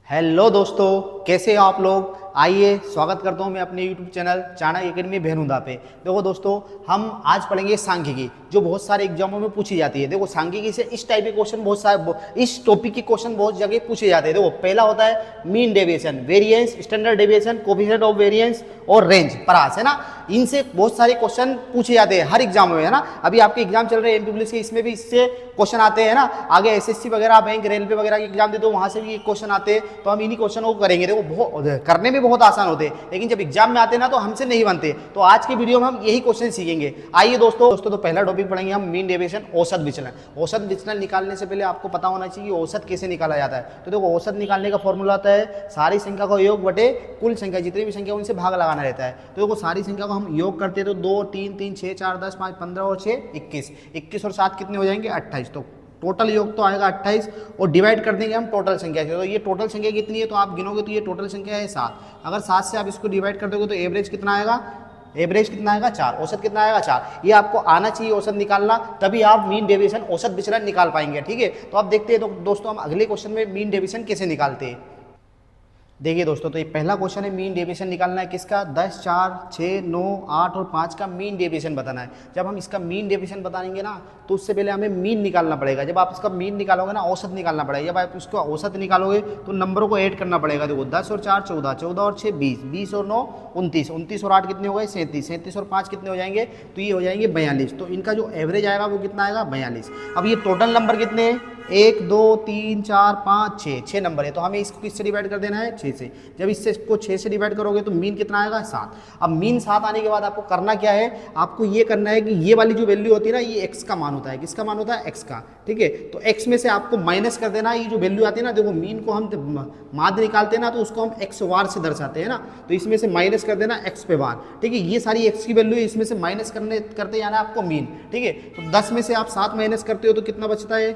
Hello दोस्तों, कैसे हो आप लोग। आइए स्वागत करता हूं मैं अपने YouTube चैनल चाणक्य एकेडमी भेनुदा पे। देखो दोस्तों, हम आज पढ़ेंगे सांख्यिकी, जो बहुत सारे एग्जामों में पूछी जाती है। देखो सांख्यिकी से इस टाइप के क्वेश्चन बहुत सारे, इस टॉपिक के क्वेश्चन बहुत जगह पूछे जाते हैं। देखो पहला होता है mean deviation, variance, standard deviation, coefficient of variance और रेंज, परास, है ना। इनसे बहुत सारे क्वेश्चन पूछे जाते हैं हर एग्जाम में, है ना। अभी आपके एग्जाम चल रहे हैं एमपी पुलिस के, इसमें भी इससे क्वेश्चन आते हैं ना। आगे एसएससी वगैरह, बैंक, रेलवे वगैरह के एग्जाम दे दो, वहां से भी क्वेश्चन आते हैं। तो हम इन्हीं क्वेश्चन को करेंगे। देखो करने में बहुत आसान होते हैं, लेकिन जब एग्जाम में आते हैं ना तो हमसे नहीं बनते। तो आज की वीडियो में हम यही क्वेश्चन सीखेंगे। आइए दोस्तों, तो पहला टॉपिक पढ़ेंगे हम मीन डेविएशन, औसत विचलन। औसत विचलन निकालने से पहले आपको पता होना चाहिए कि औसत कैसे निकाला जाता है। तो देखो औसत निकालने का फॉर्मूला आता है सारी संख्या का योग बटे कुल संख्या, जितनी भी संख्या उनसे भाग लगाना रहता है। तो देखो सारी संख्या को हम योग करते हैं तो 2, 3, 3, 6, 4, 10, 5, 15 और 6, 21। 21 और 7 कितने हो जाएंगे? 28। तो टोटल योग तो आएगा 28 और डिवाइड कर देंगे हम टोटल संख्या से। तो ये टोटल संख्या कितनी है तो आप गिनोगे तो ये टोटल संख्या है 7। अगर 7 से आप इसको डिवाइड कर दोगे तो एवरेज कितना आएगा? एवरेज कितना आएगा? 4। औसत कितना आएगा? 4। ये आपको आना चाहिए औसत निकालना, तभी आप मीन डेविएशन, औसत विचलन निकाल पाएंगे। ठीक है, तो आप देखते हैं तो दोस्तों हम अगले क्वेश्चन में मीन डेविएशन कैसे निकालते हैं। देखिए दोस्तों, तो ये पहला क्वेश्चन है मीन डेविएशन निकालना है किसका? 10, 4, 6, 9, 8 और 5 का मीन डेविएशन बताना है। जब हम इसका मीन डेविएशन बताएंगे ना तो उससे पहले हमें मीन निकालना पड़ेगा। जब आप इसका मीन निकालोगे ना, औसत निकालना पड़ेगा। जब आप इसको औसत निकालोगे तो नंबरों को ऐड करना पड़ेगा। देखो 10 और 4 14, 14 और 6 20, 20 और 9 29, 29 और 8 कितने हो गए? 37, 37 और 5 कितने हो जाएंगे? तो ये हो जाएंगे 42। तो इनका जो एवरेज आएगा वो कितना आएगा? 42। अब ये टोटल नंबर कितने हैं? 1, 2, 3, 4, 5, 6 नंबर है। तो हमें इसको किससे डिवाइड कर देना है? 6 से। जब इससे इसको 6 से डिवाइड करोगे तो मीन कितना आएगा? 7। अब मीन 7 आने के बाद आपको करना क्या है? आपको ये करना है कि ये वाली जो वैल्यू होती है ना, ये x का मान होता है। किसका मान होता है? x का। ठीक है, तो x में से आपको माइनस कर देना है। ये जो वैल्यू आती है ना, देखो मीन को हम माध्य निकालते हैं ना तो उसको हम x वार से दर्शाते हैं ना। तो इसमें से माइनस कर देना x पे वार। ठीक है, ये सारी x की वैल्यू है, इसमें से माइनस करते जाना आपको मीन। ठीक है, तो 10 में से आप 7 माइनस करते हो तो कितना बचता है?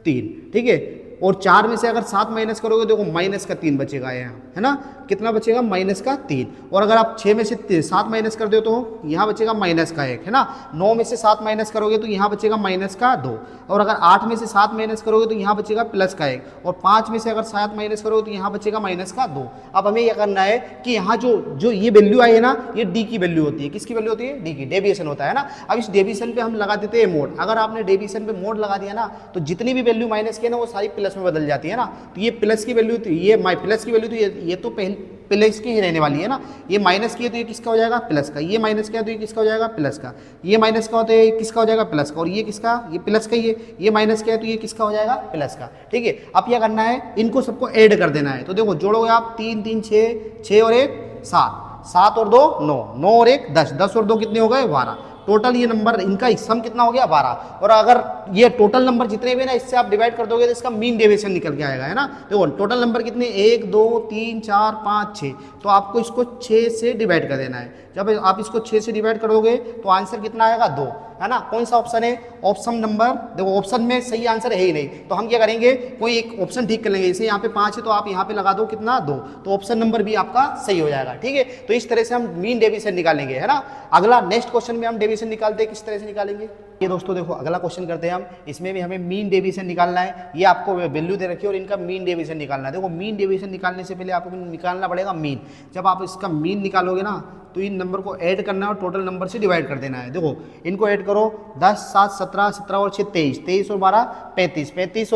3। ठीक है, और 4 में से अगर 7 माइनस करोगे देखो माइनस का 3 बचेगा यहाँ, है ना। कितना बचेगा? माइनस का 3। और अगर आप 6 में से 7 माइनस कर दो तो यहाँ बचेगा माइनस का 1, है ना। 9 में से 7 माइनस करोगे तो यहाँ बचेगा माइनस का 2। और अगर 8 में से 7 माइनस करोगे तो यहाँ बचेगा प्लस का 1। और 5 में से अगर 7 माइनस करोगे तो यहाँ बचेगा माइनस का 2। अब हमें यह करना है कि यहाँ जो ये वैल्यू आई है ना, ये डी की वैल्यू होती है। किसकी वैल्यू होती है? डी की। डेविएशन होता है ना। अब इस डेविएशन पे हम लगा देते हैं मोड। अगर आपने डेविएशन पे मोड लगा दिया ना तो जितनी भी वैल्यू माइनस की है ना वो सारी प्लस में बदल जाती है ना। तो ये प्लस की वैल्यू, ये प्लस की वैल्यू, तो ये तो पहले प्लस की ही रहने वाली है ना। ये माइनस की है तो ये किसका हो जाएगा? प्लस का। ये माइनस का है तो ये किसका हो जाएगा? प्लस का। ये माइनस का होता है किसका हो जाएगा? प्लस का। और ये किसका? ये प्लस का ही है। ये माइनस का है तो ये किसका हो जाएगा? प्लस का। ठीक है, अब क्या करना है? इनको सबको ऐड कर देना है। तो देखो जोड़ोगे आप 3, 3, 6, 6 और 1 7, 7 और 2 9, 9 और 1 10, 10 और 2 कितने हो गए? 12। टोटल ये नंबर इनका सम कितना हो गया? 12। और अगर ये टोटल नंबर जितने भी ना इससे आप डिवाइड कर दोगे तो इसका मीन डेविएशन निकल के आएगा, है ना। देखो टोटल नंबर कितने? 1, 2, 3, 4, 5, 6। तो आपको इसको 6 से डिवाइड कर देना है। जब आप इसको 6 से डिवाइड करोगे तो आंसर कितना आएगा? 2, है ना। कौन सा ऑप्शन है? ऑप्शन नंबर, देखो ऑप्शन में सही आंसर है ही नहीं। तो हम क्या करेंगे? कोई एक ऑप्शन ठीक कर लेंगे। जैसे यहाँ पे 5 है तो आप यहाँ पे लगा दो कितना? 2। तो ऑप्शन नंबर भी आपका सही हो जाएगा। ठीक है, तो इस तरह से हम मीन डेविएशन निकालेंगे, है ना। अगला नेक्स्ट क्वेश्चन में हम डेविएशन निकालते हैं, किस तरह से निकालेंगे ये दोस्तों। देखो अगला क्वेश्चन करते हैं हम, इसमें भी हमें मीन डेविएशन निकालना है। ये आपको वैल्यू दे रखी है और इनका मीन डेविएशन निकालना है। देखो मीन डेविएशन निकालने से पहले आपको निकालना पड़ेगा मीन। जब आप इसका मीन निकालोगे ना तो इन नंबर को ऐड करना है और टोटल नंबर से डिवाइड कर देना है। देखो इनको ऐड करो, 10, 7, 17, 17 और 6 23, 23 और 12 35, 35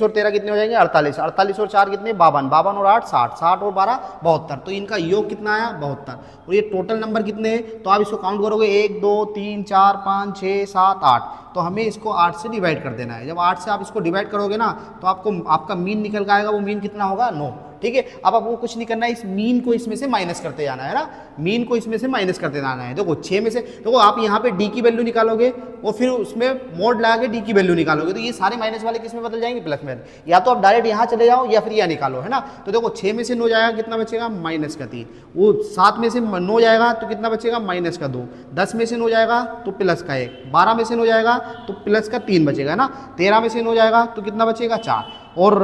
और 13 कितने हो जाएंगे? 48, 48 और 4 कितने? 52, 52 और 8 60, 60 और 12 72। तो इनका योग कितना आया? 72। और ये टोटल नंबर कितने हैं तो आप इसको काउंट करोगे 1, 2, 3, 4, 5, 6, 7, 8। तो हमें इसको 8 से डिवाइड कर देना है। जब 8 से आप इसको डिवाइड करोगे ना तो आपको आपका मीन निकल के आएगा। वो मीन कितना होगा? 9। ठीक है, अब आपको कुछ नहीं करना है, इस मीन को इसमें से माइनस करते जाना है ना। मीन को इसमें से माइनस करते जाना है। देखो 6 में से, देखो आप यहाँ पे डी की वैल्यू निकालोगे और फिर उसमें मोड लगा के डी की वैल्यू निकालोगे तो ये सारे माइनस वाले किस में बदल जाएंगे? प्लस में। या तो आप डायरेक्ट यहाँ चले जाओ या फिर यहाँ निकालो, है ना। तो देखो 6 में से 9 जाएगा, कितना बचेगा? माइनस का 3। वो 7 में से 9 जाएगा तो कितना बचेगा? माइनस का 2। 10 में से 9 जाएगा तो प्लस का 1। 12 में से 9 जाएगा तो प्लस का 3 बचेगा, है ना। 13 में से 9 जाएगा तो कितना बचेगा? 4। और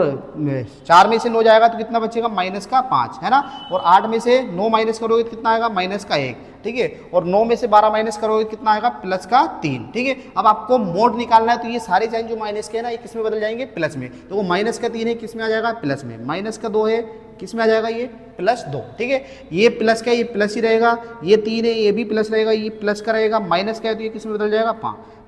4 में से 9 जाएगा तो कितना बचेगा माइनस का 5 है ना, और 8 में से 9 माइनस करोगे तो कितना आएगा माइनस का 1, ठीक है, और 9 में से 12 माइनस करोगे तो कितना आएगा प्लस का 3, ठीक है। अब आपको मोड निकालना है तो ये सारे साइन जो माइनस के है ना ये किस में बदल जाएंगे प्लस में, तो वो माइनस का 3 है किस में आ जाएगा प्लस में, माइनस का 2 है किस में आ जाएगा ये प्लस 2, ठीक है। ये प्लस का ये प्लस ही रहेगा, ये 3 है ये भी प्लस रहेगा, ये प्लस का रहेगा, माइनस का है तो ये किस में बदल जाएगा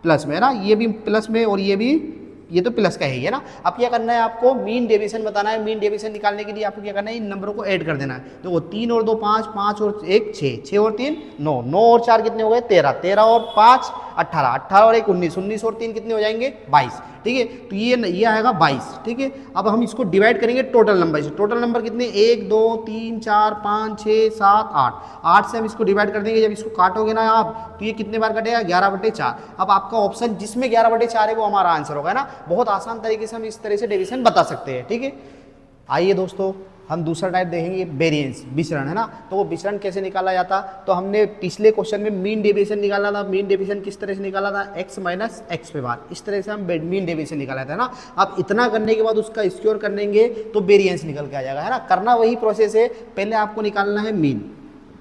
प्लस में है ना, ये भी प्लस में और ये भी, ये तो प्लस का ही है ना। अब क्या करना है आपको मीन डेविएशन बताना है। मीन डेविएशन निकालने के लिए आपको क्या करना है इन नंबरों को ऐड कर देना है। तो वो 3 और 2 5, 5 और 1 6, 6 और 3 9, 9 और 4 कितने हो गए 13, 13 और 5 18, 18 और 1 19, 19 और 3 कितने हो जाएंगे 22, ठीक है। तो ये आएगा 22, ठीक है। अब हम इसको डिवाइड करेंगे टोटल नंबर से। टोटल नंबर कितने 1 2 3 4 5 6 7 8, 8 से हम इसको डिवाइड कर देंगे। जब इसको काटोगे ना आप तो ये कितने बार कटेगा 11/4। अब आपका ऑप्शन जिसमें 11/4 है वो हमारा आंसर होगा ना। बहुत आसान तरीके से हम इस तरह से डेविएशन बता सकते हैं, ठीक है। आइए दोस्तों हम दूसरा टाइप देखेंगे वेरिएंस, विचरण है ना। तो वो विचरण कैसे निकाला जाता, तो हमने पिछले क्वेश्चन में मीन डेविएशन निकाला था। मीन डेविएशन किस तरह से निकाला था x माइनस एक्स पे बार, इस तरह से हम मीन डेविएशन निकाला था ना। अब इतना करने के बाद उसका स्क्वायर करेंगे तो वेरिएंस निकल के आ जाएगा है ना। करना वही प्रोसेस है, पहले आपको निकालना है मीन।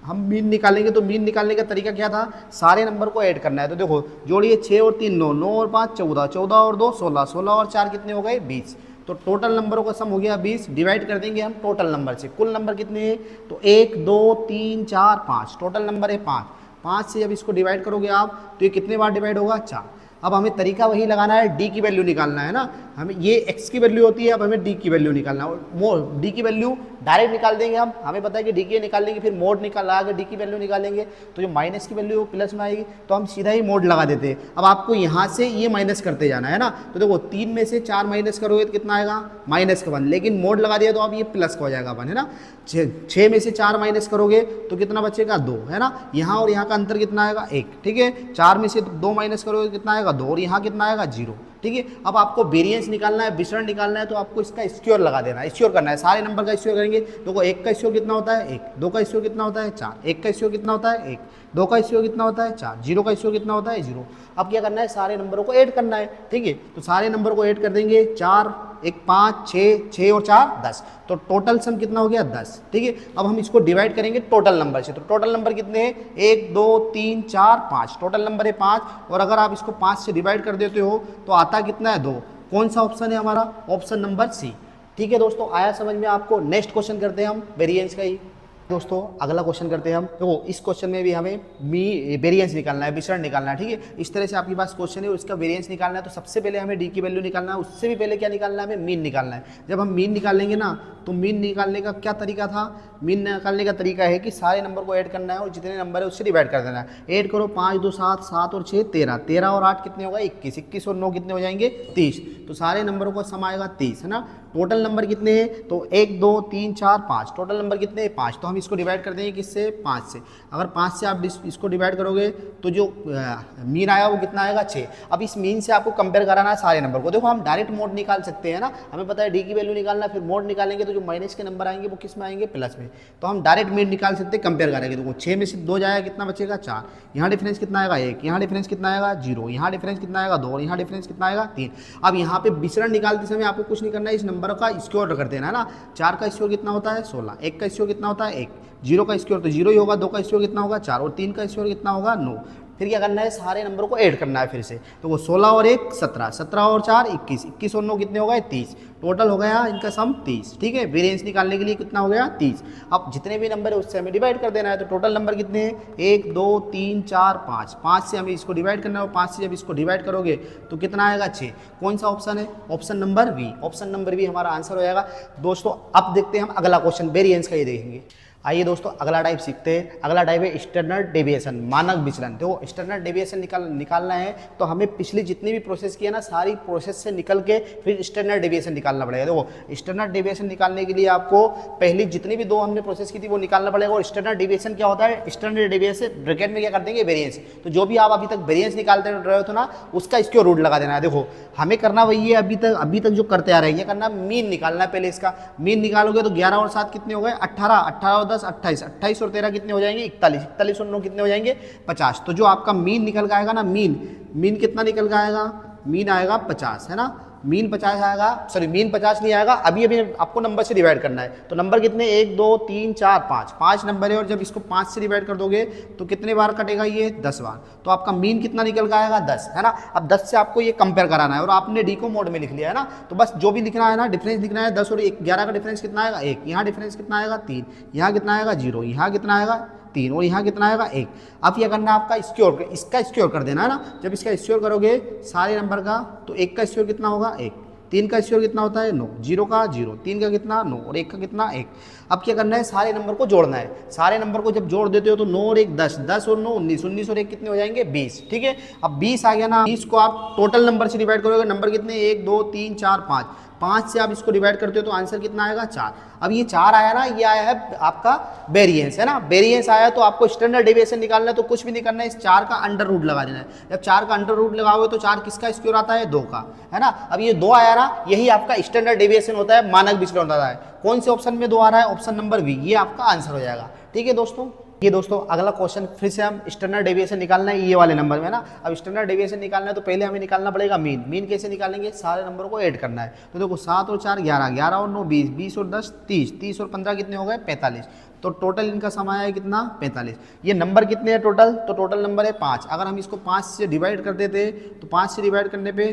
हम मीन निकालेंगे तो मीन निकालने का तरीका क्या था, सारे नंबर को ऐड करना है। तो देखो जोड़िए 6 और 3 9, 9 और 5 14, 14 और 2 16, 16 और 4 कितने हो गए 20। तो टोटल नंबरों का सम हो गया 20। डिवाइड कर देंगे हम टोटल नंबर से। कुल नंबर कितने हैं, तो 1 2 3 4 5, टोटल नंबर है 5। 5 से जब इसको डिवाइड करोगे आप तो ये कितने बार डिवाइड होगा 4। अब हमें तरीका वही लगाना है, डी की वैल्यू निकालना है ना। हमें ये x की वैल्यू होती है, अब हमें डी की वैल्यू निकालना है। डी की वैल्यू डायरेक्ट निकाल देंगे हम, हमें पता है कि डी की निकालेंगे फिर मोड निकाल लगा के डी की वैल्यू निकालेंगे तो जो माइनस की वैल्यू प्लस में आएगी, तो हम सीधा ही मोड लगा देते हैं। अब आपको यहाँ से ये माइनस करते जाना है ना। तो देखो 3 में से 4 माइनस करोगे तो कितना आएगा माइनस का 1, लेकिन मोड लगा दिया तो अब ये प्लस का हो जाएगा 1 है ना। 6 में से 4 माइनस करोगे तो कितना बचेगा 2 है ना। यहाँ और यहाँ का अंतर कितना आएगा 1, ठीक है। 4 में से 2 माइनस करोगे तो कितना आएगा 2 और यहाँ कितना आएगा 0, ठीक है। अब आपको वेरिएंस निकालना है, विचरण निकालना है, तो आपको इसका स्क्वायर लगा देना है। स्क्वायर करना है, सारे नंबर का स्क्वायर करेंगे। देखो 1 का स्क्वायर कितना होता है 1, 2 का स्क्वायर कितना होता है 4, 1 का स्क्वायर कितना होता है 1, 2 का स्क्वायर कितना होता है 4, 0 का स्क्वायर कितना होता है 0। अब क्या करना है सारे नंबरों को ऐड करना है, ठीक है। तो सारे नंबर को ऐड कर देंगे 4 1 5 6, 6 और 4 10, तो टोटल सम कितना हो गया 10, ठीक है। अब हम इसको डिवाइड करेंगे टोटल नंबर से। तो टोटल नंबर कितने हैं 1 2 3 4 5, टोटल नंबर है 5। और अगर आप इसको 5 से डिवाइड कर देते हो तो आता कितना है 2। कौन सा ऑप्शन है हमारा, ऑप्शन नंबर सी, ठीक है। दोस्तों आया समझ में आपको। नेक्स्ट क्वेश्चन करते हैं हम वेरिएंस का ही। दोस्तों अगला क्वेश्चन करते हैं हम। देखो इस क्वेश्चन में भी हमें वेरिएंस निकालना है, विचरण निकालना है, ठीक है। इस तरह से आपके पास क्वेश्चन है, उसका वेरिएंस निकालना है। तो सबसे पहले हमें डी की वैल्यू निकालना है, उससे भी पहले क्या निकालना है हमें मीन निकालना है। जब हम मीन निकालेंगे ना तो मीन निकालने का क्या तरीका था, मीन निकालने का तरीका है कि सारे नंबर को ऐड करना है और जितने नंबर है उससे डिवाइड कर देना है। ऐड करो 5 2 7, 7 और 6 13, 13 और 8 कितने होगा 21, 21 और 9 कितने हो जाएंगे 30। तो सारे नंबरों का सम आएगा 30 है ना। टोटल नंबर कितने हैं, तो 1 2 3 4 5, टोटल नंबर कितने हैं 5। तो हम इसको डिवाइड कर देंगे किससे 5 से। अगर 5 से आप इसको डिवाइड करोगे तो जो मीन आया वो कितना आएगा 6। अब इस मीन से आपको कंपेयर कराना है सारे नंबर को। देखो हम डायरेक्ट मोड निकाल सकते हैं ना, हमें पता है डी की वैल्यू निकालना, फिर मोड निकालेंगे तो जो माइनस के नंबर आएंगे वो किस में आएंगे प्लस में। तो हम डायरेक्ट मीन निकाल सकते हैं कंपेयर करेंगे। देखो 6 में से 2 जाएगा कितना बचेगा 4, यहाँ डिफरेंस कितना आएगा 1, यहाँ डिफरेंस कितना आएगा 0, यहाँ डिफरेंस कितना आएगा 2 और यहाँ डिफरेंस कितना आएगा 3। अब यहाँ पे विचरण निकालते समय आपको कुछ नहीं करना है, इस नंबर का स्क्वायर कर देना है ना। 4 का स्क्वायर कितना होता है 16, 1 का स्क्वायर कितना होता है 1, 0 का स्क्वायर तो 0 ही होगा, 2 का स्क्वायर कितना होगा 4 और 3 का स्क्वायर कितना होगा 9। फिर क्या करना है सारे नंबरों को ऐड करना है फिर से। तो वो 16 और 1 17, 17 और 4 21, 21 और 9 कितने हो गए 30। टोटल हो गया इनका सम 30, ठीक है। वेरिएंस निकालने के लिए कितना हो गया 30। अब जितने भी नंबर है उससे हमें डिवाइड कर देना है। तो टोटल नंबर कितने हैं 1 2 3 4 5, 5 से हमें इसको डिवाइड करना है और 5 से जब इसको डिवाइड करोगे तो कितना आएगा 6। कौन सा ऑप्शन है, option number B. Option number B हमारा आंसर हो जाएगा। दोस्तों अब देखते हैं हम अगला क्वेश्चन, वेरिएंस का ही देखेंगे। आइए दोस्तों अगला टाइप सीखते हैं। अगला टाइप है स्टैंडर्ड डेविएशन, मानक विचलन। तो स्टैंडर्ड डेविएशन निकालना है तो हमें पिछली जितनी भी प्रोसेस की है ना सारी प्रोसेस से निकल के फिर स्टैंडर्ड डेविएशन निकालना पड़ेगा। देखो स्टैंडर्ड डेविएशन निकालने के लिए आपको पहली जितनी भी 2 हमने प्रोसेस की थी वो निकालना पड़ेगा। और स्टैंडर्ड डेविएशन क्या होता है, स्टैंडर्ड डेविएशन ब्रैकेट में क्या कर देंगे वेरिएंस। तो जो भी आप अभी तक वेरिएंस निकालते रहे हो ना उसका स्क्वायर रूट लगा देना है। देखो हमें करना वही है अभी तक जो करते आ रहे हैं, ये करना मीन निकालना है। पहले इसका मीन निकालोगे तो 11 और 7 कितने हो गए 18, 18 और 10 28, 28 और 13 कितने हो जाएंगे 41, 41 और 9 कितने हो जाएंगे 50। तो जो आपका मीन निकल के आएगा ना, मीन कितना निकल के आएगा, मीन आएगा 50 है ना। मीन 50 आएगा, सॉरी मीन 50 नहीं आएगा, अभी अभी आपको नंबर से डिवाइड करना है। तो नंबर कितने 1 2 3 4 5, 5 नंबर है और जब इसको 5 से डिवाइड कर दोगे तो कितने बार कटेगा ये 10 बार। तो आपका मीन कितना निकल के आएगा 10, है ना। अब 10 से आपको ये कंपेयर कराना है और आपने डी को मोड में लिख लिया है ना, तो बस जो भी लिखना है ना डिफरेंस लिखना है। 10 और 11 का डिफरेंस कितना आएगा 1, यहाँ डिफरेंस कितना आएगा 3, यहाँ कितना आएगा 0, यहाँ कितना आएगा 3 और यहाँ कितना आएगा 1। अब क्या करना है आपका स्क्योर, इसका स्क्योर कर देना है ना। जब इसका स्क्योर करोगे सारे नंबर का तो 1 का स्क्योर कितना होगा 1, 3 का स्क्योर कितना होता है 9, 0 का 0, 3 का कितना 9 और 1 का कितना 1। अब क्या करना है सारे नंबर को जोड़ना है। सारे नंबर को जब जोड़ देते हो तो 9 और 1 10, 10 और 9 19, 19 और 1 कितने हो जाएंगे 20। ठीक है, अब 20 आ गया ना, 20 को आप टोटल नंबर से डिवाइड करोगे, नंबर कितने 1 2 3 4 5, 5 से आप इसको डिवाइड करते हो तो आंसर कितना आएगा 4। अब ये 4 आया ना, ये आया है आपका वेरिएंस, है ना। वेरिएंस आया तो आपको स्टैंडर्ड डेविएशन निकालना है, तो कुछ भी नहीं करना है, इस 4 का अंडर रूट लगा देना है। जब 4 का अंडर रूट लगाओगे तो 4 किसका स्क्वायर आता है 2 का, है ना। अब ये 2 आया ना, यही आपका स्टैंडर्ड डेविएशन होता है, मानक विचलन होता है। कौन से ऑप्शन में 2 आ रहा है, ऑप्शन नंबर बी, ये आपका आंसर हो जाएगा। ठीक है दोस्तों, ये दोस्तों अगला क्वेश्चन फिर से हम स्टैंडर्ड डेविएशन निकालना है ये वाले नंबर में ना। अब स्टैंडर्ड डेविएशन निकालना है तो पहले हमें निकालना पड़ेगा मीन। मीन कैसे निकालेंगे, सारे नंबरों को ऐड करना है। तो देखो 7 और 4 11, 11 और 9 20, 20 और 10 30, 30 और 15 कितने हो गए 45। तो टोटल इनका सम आया है कितना 45। ये नंबर कितने हैं टोटल, तो टोटल नंबर है 5। अगर हम इसको 5 से डिवाइड कर देते तो 5 से डिवाइड करने पे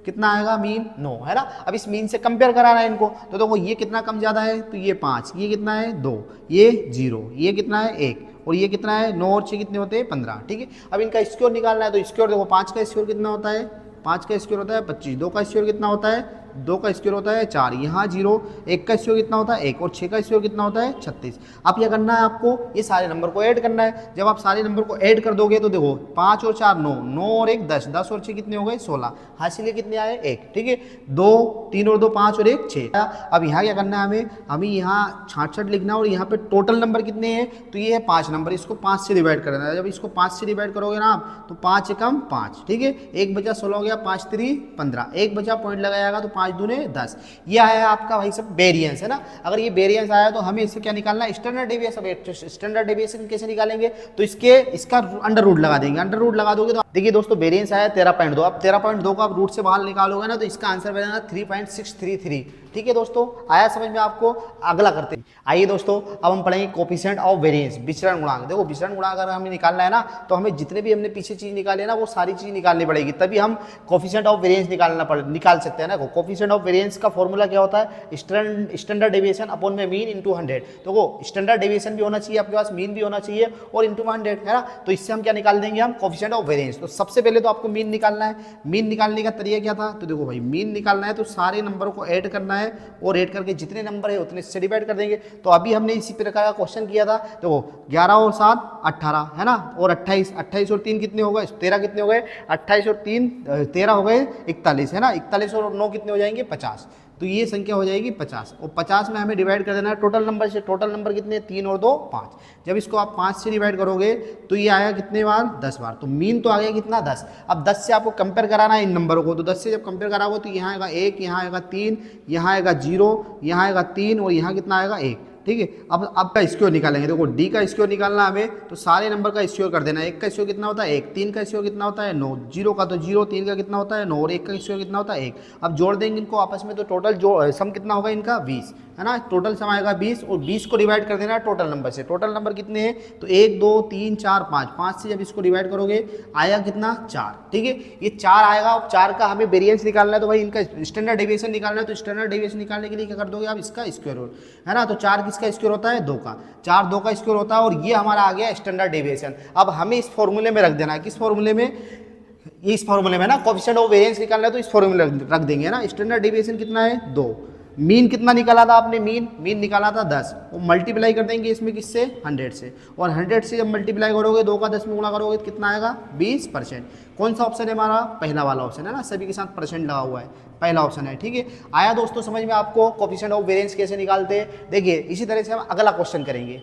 कितना आएगा मीन 9, है ना। अब इस मीन से कंपेयर कराना है इनको, तो देखो ये कितना कम ज़्यादा है, तो ये 5, ये कितना है 2, ये 0, ये कितना है 1 और ये कितना है 9 और 6 कितने होते हैं 15। ठीक है, अब इनका स्क्वायर निकालना है, तो स्क्वायर देखो 5 का स्क्वायर कितना होता है 5 का स्क्वायर होता है 25, 2 का स्क्वायर कितना होता है 2 का स्क्वायर होता है 4, यहाँ 0, 1 का स्क्वायर कितना होता है 1 और 6 का स्क्वायर कितना होता है 36। अब क्या करना है आपको, ये सारे नंबर को ऐड करना है। जब आप सारे नंबर को ऐड कर दोगे तो देखो 5 और 4 9, 9 और 1 10, 10 और 6 कितने हो गए 16, हासिल कितने आए 1। ठीक है, 2 3 और 2 5 और 1 6। अब यहाँ क्या करना है हमें यहाँ 66 लिखना है और यहाँ पे टोटल नंबर कितने हैं, तो ये है 5 नंबर, इसको 5 से डिवाइड करना है। जब इसको 5 से डिवाइड करोगे ना आप तो 5 एकम 5, ठीक है, 1 बचा 16 हो गया, 5 3 15, 1 बचा पॉइंट लगाएगा तो 5 दूने 10। ये आया है आपका भाई सब वेरिएंस, है ना। अगर ये वेरिएंस आया तो हमें इससे क्या निकालना है स्टैंडर्ड डेविएशन। स्टैंडर्ड डेविएशन कैसे निकालेंगे, तो इसका अंडर रूट लगा देंगे। अंडर रूट लगा दोगे तो देखिए दोस्तों वेरिएंस आया 13.2। अब 13.2 को आप रूट से बाहर निकालोगे ना तो इसका आंसर बनेगा 3.633। ठीक है दोस्तों, आया समझ में आपको। अगला करते हैं, आइए दोस्तों अब हम पढ़ेंगे कोफिशिएंट ऑफ वेरिएंस, विचरण गुणांक। देखो विचरण गुणांक अगर हमें निकालना है ना तो हमें जितने भी हमने पीछे चीज निकाली है ना वो सारी चीज निकालनी पड़ेगी, तभी हम कोफिशिएंट ऑफ वेरिएंस निकाल सकते हैं ना। कोफिशिएंट ऑफ वेरिएंस का फॉर्मूला क्या होता है, स्टैंडर्ड डेविएशन अपॉन में मीन इंटू 100। तो वो स्टैंडर्ड डेविएशन भी होना चाहिए आपके पास, मीन भी होना चाहिए और इंटू 100, है ना। तो इससे हम क्या निकाल देंगे हम कोफिशिएंट ऑफ वेरिएंस। तो सबसे पहले तो आपको मीन निकालना है। मीन निकालने का तरीका क्या था, तो देखो भाई मीन निकालना है तो सारे नंबरों को ऐड करना है और ऐड करके जितने नंबर है उतने से डिवाइड कर देंगे। तो अभी हमने इसी प्रकार का क्वेश्चन किया था। देखो 11 और 7 18, है ना, और 28, 28 और 3 कितने हो गए 13, कितने हो गए 28 और 3 13 हो गए 41, है ना। 41 और 9 कितने हो जाएंगे 50। तो ये संख्या हो जाएगी 50 और 50 में हमें डिवाइड कर देना है टोटल नंबर से। टोटल नंबर कितने 3 और 2 5। जब इसको आप 5 से डिवाइड करोगे तो ये आया कितने बार 10 बार। तो मीन तो आ गया कितना 10। अब 10 से आपको कंपेयर कराना है इन नंबरों को, तो 10 से जब कंपेयर कराओगे तो यहाँ आएगा 1, यहाँ आएगा 3, यहाँ आएगा 0, यहाँ आएगा 3 और यहाँ कितना आएगा 1। ठीक है, अब का स्क्वायर निकालेंगे। देखो डी का स्क्वायर निकालना हमें तो सारे नंबर का स्क्वायर कर देना है। 1 का स्क्वायर कितना होता है 1, 3 का स्क्वायर कितना होता है 9, 0 का तो 0, 3 का कितना होता है 9 और 1 का स्क्वायर कितना होता है 1। अब जोड़ देंगे इनको आपस में तो टोटल जो सम कितना होगा इनका 20, है ना। टोटल सम आएगा 20 और 20 को डिवाइड कर देना है टोटल नंबर से। टोटल नंबर कितने हैं, तो 1 2 3 4 5, 5 से जब इसको डिवाइड करोगे आएगा कितना 4। ठीक है, ये 4 आएगा। अब 4 का हमें वेरिएंस निकालना है तो भाई इनका स्टैंडर्ड डेविएशन निकालना है। तो स्टैंडर्ड डेविएशन निकालने के लिए क्या कर दोगे आप, इसका स्क्वायर रूट, है ना। तो 4 किसका स्क्वायर होता है 2 का, 4 2 का स्क्वायर होता है और ये हमारा आ गया स्टैंडर्ड डेविएशन। अब हमें इस फॉर्मूले में रख देना है, किस फॉर्मूले में, इस फॉर्मूले में ना कोएफिशिएंट ऑफ वेरिएंस निकालना है तो इस फॉर्मूले में रख देंगे ना। स्टैंडर्ड डेविएशन कितना है 2, मीन कितना निकाला था आपने, मीन निकाला था 10, वो मल्टीप्लाई कर देंगे इसमें किससे 100 से, और 100 से जब मल्टीप्लाई करोगे 2 का 10 में गुणा करोगे तो कितना आएगा 20%। कौन सा ऑप्शन है हमारा, पहला वाला ऑप्शन है ना, सभी के साथ परसेंट लगा हुआ है, पहला ऑप्शन है। ठीक है, आया दोस्तों समझ में आपको कोएफिशिएंट ऑफ वेरिएंस कैसे निकालते हैं। देखिए इसी तरह से हम अगला क्वेश्चन करेंगे।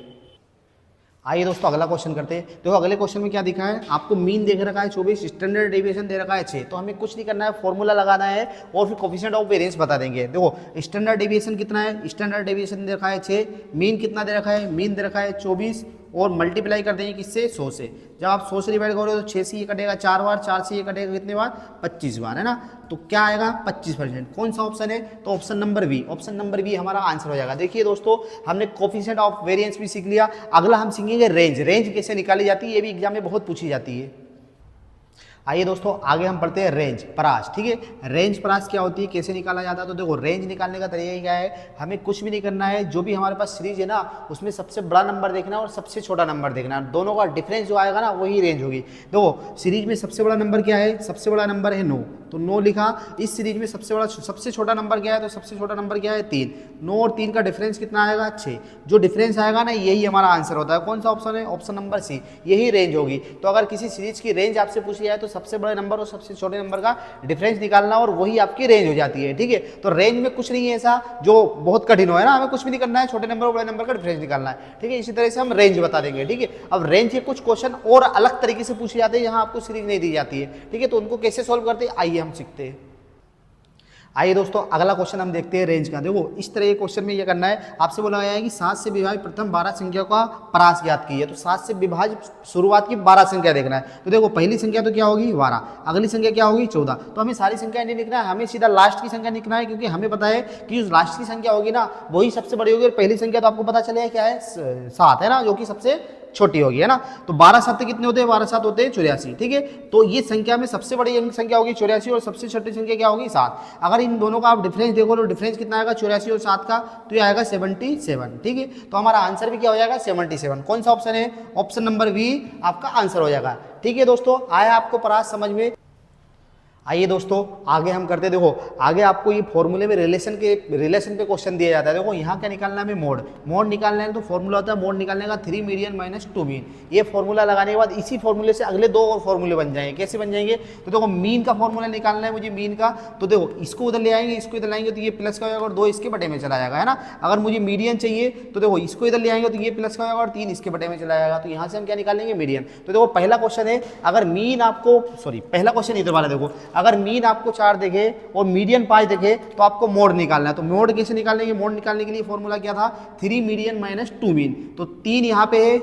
आइए दोस्तों अगला क्वेश्चन करते हैं। देखो अगले क्वेश्चन में क्या दिखा है आपको, मीन देख रखा है 24, स्टैंडर्ड डेविएशन दे रखा है 6। तो हमें कुछ नहीं करना है, फॉर्मूला लगाना है और फिर कोएफिशिएंट ऑफ वेरिएंस बता देंगे। देखो स्टैंडर्ड डेविएशन कितना है, स्टैंडर्ड डेविएशन दे रखा है 6, मीन कितना दे रखा है, मीन दे रखा है 24 और मल्टीप्लाई कर देंगे किससे 100 से। जब आप 100 से डिवाइड करोगे तो 6 से ये कटेगा 4 बार, 4 से ये कटेगा कितने बार 25 बार, है ना। तो क्या आएगा 25%। कौन सा ऑप्शन है, तो option number B, option number B हमारा आंसर हो जाएगा। देखिए दोस्तों हमने कोफिशिएंट ऑफ वेरिएंस भी सीख लिया। अगला हम सीखेंगे रेंज। रेंज कैसे निकाली जाती है, ये भी एग्जाम में बहुत पूछी जाती है। आइए दोस्तों आगे हम पढ़ते हैं रेंज परास, ठीक है। रेंज परास क्या होती है, कैसे निकाला जाता है, तो देखो रेंज निकालने का तरीका क्या है, हमें कुछ भी नहीं करना है, जो भी हमारे पास सीरीज है ना उसमें सबसे बड़ा नंबर देखना है और सबसे छोटा नंबर देखना है, दोनों का डिफरेंस जो आएगा ना वही रेंज होगी। देखो सीरीज में सबसे बड़ा नंबर क्या है, सबसे बड़ा नंबर है 9, तो 9 लिखा। इस सीरीज में सबसे छोटा नंबर क्या है, तो सबसे छोटा नंबर क्या है 3। 9 और 3 का डिफरेंस कितना आएगा 6। जो डिफरेंस आएगा ना यही हमारा आंसर होता है। कौन सा ऑप्शन है, ऑप्शन नंबर सी, यही रेंज होगी। तो अगर किसी सीरीज की रेंज आपसे पूछी जाए तो सबसे बड़े नंबर और सबसे छोटे नंबर का डिफरेंस निकालना और वही आपकी रेंज हो जाती है, ठीक है। तो रेंज में कुछ नहीं है ऐसा जो बहुत कठिन हो, है ना, हमें कुछ भी नहीं करना है, छोटे नंबर और बड़े नंबर का डिफरेंस निकालना है, ठीक है। इसी तरह से हम रेंज बता देंगे, ठीक है। अब रेंज के कुछ क्वेश्चन और अलग तरीके से पूछे जाते हैं, यहाँ आपको सीरीज नहीं दी जाती है, ठीक है। तो उनको कैसे सोल्व करते हैं आइए हम सीखते हैं। आइए दोस्तों अगला क्वेश्चन हम देखते हैं रेंज का। देखो इस तरह के क्वेश्चन में ये करना है, आपसे बोला गया है कि 7 से विभाजित प्रथम 12 संख्याओं का परास ज्ञात कीजिए। तो 7 से विभाजित शुरुआत की 12 संख्या देखना है। तो देखो पहली संख्या तो क्या होगी 12, अगली संख्या क्या होगी 14। तो हमें सारी संख्या नहीं लिखना है, हमें सीधा लास्ट की संख्या लिखना है, क्योंकि हमें पता है कि जो लास्ट की संख्या होगी ना वही सबसे बड़ी होगी। और पहली संख्या तो आपको पता चलेगा क्या है 7, है ना, जो कि सबसे छोटी होगी, है ना। तो 12 7 कितने होते हैं, 12 7 होते हैं 84, ठीक है। तो ये संख्या में सबसे बड़ी अंक संख्या होगी 84 और सबसे छोटी संख्या क्या होगी 7। अगर इन दोनों का आप डिफरेंस देखो तो डिफरेंस कितना आएगा 84 और 7 का, तो ये आएगा 77, ठीक है। तो हमारा आंसर भी क्या हो जाएगा 77। कौन सा ऑप्शन है, ऑप्शन नंबर बी आपका आंसर हो जाएगा, ठीक है। दोस्तों आया आपको परास समझ में। आइए दोस्तों आगे हम करते, देखो आगे आपको ये फॉर्मूले में रिलेशन पे क्वेश्चन दिया जाता है। देखो यहाँ क्या निकालना है, हमें मोड निकालना है। तो फॉर्मूला होता है मोड निकालने का 3 मीडियन माइनस 2 मीन। ये फॉर्मूला लगाने के बाद इसी फॉर्मूले से अगले 2 और फॉर्मूले बन जाएंगे। कैसे बन जाएंगे, तो देखो मीन का फॉर्मूला निकालना है मुझे, मीन का। तो देखो इसको उधर ले आएंगे, इसको इधर लाएंगे तो ये प्लस का हो जाएगा और 2 इसके बटे में चला जाएगा, है ना। अगर मुझे मीडियन चाहिए तो देखो इसको इधर ले आएंगे तो ये प्लस का हो जाएगा और 3 इसके बटे में चला जाएगा। तो यहाँ से हम क्या निकालेंगे मीडियन। तो देखो पहला क्वेश्चन है, अगर मीन आपको पहला क्वेश्चन इधर वाला देखो, अगर मीन आपको 4 देखे और मीडियन 5 देखे तो आपको मोड निकालना है। तो मोड कैसे निकालेंगे, मोड निकालने के लिए फॉर्मूला क्या था 3 मीडियन माइनस 2 मीन। तो 3 यहाँ पे है,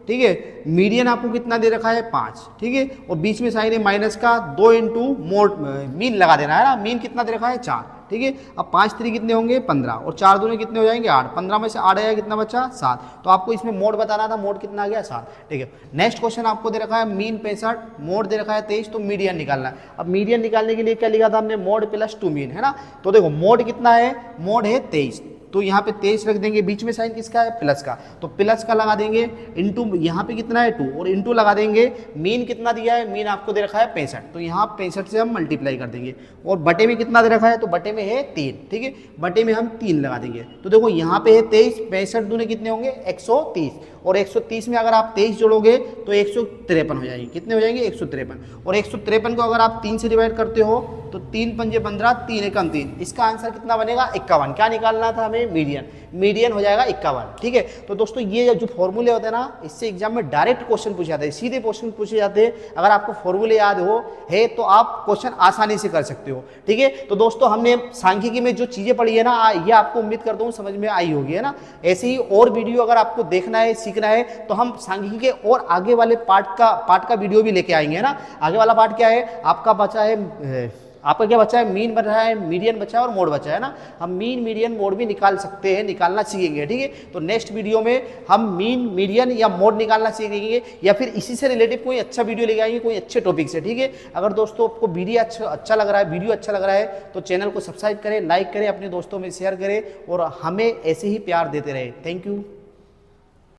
ठीक है। मीडियन आपको कितना दे रखा है 5, ठीक है। और बीच में साइन है माइनस का, 2 इंटू मोड मीन लगा देना है ना। मीन कितना दे रखा है 4, ठीक है। अब 5 3 कितने होंगे 15 और 4 दूने कितने हो जाएंगे 8। 15 में से 8 आया कितना बचा 7। तो आपको इसमें मोड बताना था, मोड कितना आ गया 7, ठीक है। नेक्स्ट क्वेश्चन आपको दे रखा है मीन 65, मोड दे रखा है 23, तो मीडियन निकालना है। अब मीडियन निकालने के लिए क्या लिखा था हमने, मोड प्लस 2 मीन, है ना। तो देखो मोड कितना है, मोड है 23, तो यहाँ पे 23 रख देंगे, बीच में साइन किसका है प्लस का, तो प्लस का लगा देंगे, इंटू यहाँ पे कितना है 2 और इंटू लगा देंगे। मीन कितना दिया है, मीन आपको दे रखा है 65, तो यहाँ 65 से हम मल्टीप्लाई कर देंगे। और बटे में कितना दे रखा है, तो बटे में है 3, ठीक है। बटे में हम 3 लगा देंगे। तो देखो यहाँ पे है 23, 65 दूने कितने होंगे 130, और 130 में अगर आप 23 जोड़ोगे तो 153 हो जाएंगे। कितने हो जाएंगे 153। और 153 को अगर आप 3 से डिवाइड करते हो तो 3 पंजे 15, 3 एकम 3, इसका आंसर कितना बनेगा 51। क्या निकालना था हमें, मीडियन। मीडियन हो जाएगा 51, ठीक है। तो दोस्तों ये जो फॉर्मूले होते हैं ना, इससे एग्जाम में डायरेक्ट क्वेश्चन पूछे जाते हैं, सीधे क्वेश्चन पूछे जाते हैं। अगर आपको फॉर्मूले याद हो है तो आप क्वेश्चन आसानी से कर सकते हो, ठीक है। तो दोस्तों हमने सांख्यिकी में जो चीजें पढ़ी है ना, ये आपको उम्मीद करता हूँ समझ में आई होगी, है ना। ऐसे ही और वीडियो अगर आपको देखना है, सीखना है, तो हम सांख्यिकी के और आगे वाले पार्ट का वीडियो भी लेके आएंगे, है ना। आगे वाला पार्ट क्या है, आपका बचा है, आपका क्या बचा है, मीन बचा है, मीडियन बचा है और मोड बचा है ना। हम मीन मीडियन मोड भी निकाल सकते हैं, निकालना सीखेंगे, ठीक है। तो नेक्स्ट वीडियो में हम मीन मीडियन या मोड निकालना सीखेंगे, या फिर इसी से रिलेटेड कोई अच्छा वीडियो लेके आएंगे, कोई अच्छे टॉपिक से, ठीक है। अगर दोस्तों आपको वीडियो अच्छा लग रहा है, वीडियो अच्छा लग रहा है तो चैनल को सब्सक्राइब करें, लाइक करें, अपने दोस्तों में शेयर करें और हमें ऐसे ही प्यार देते रहे। Thank you.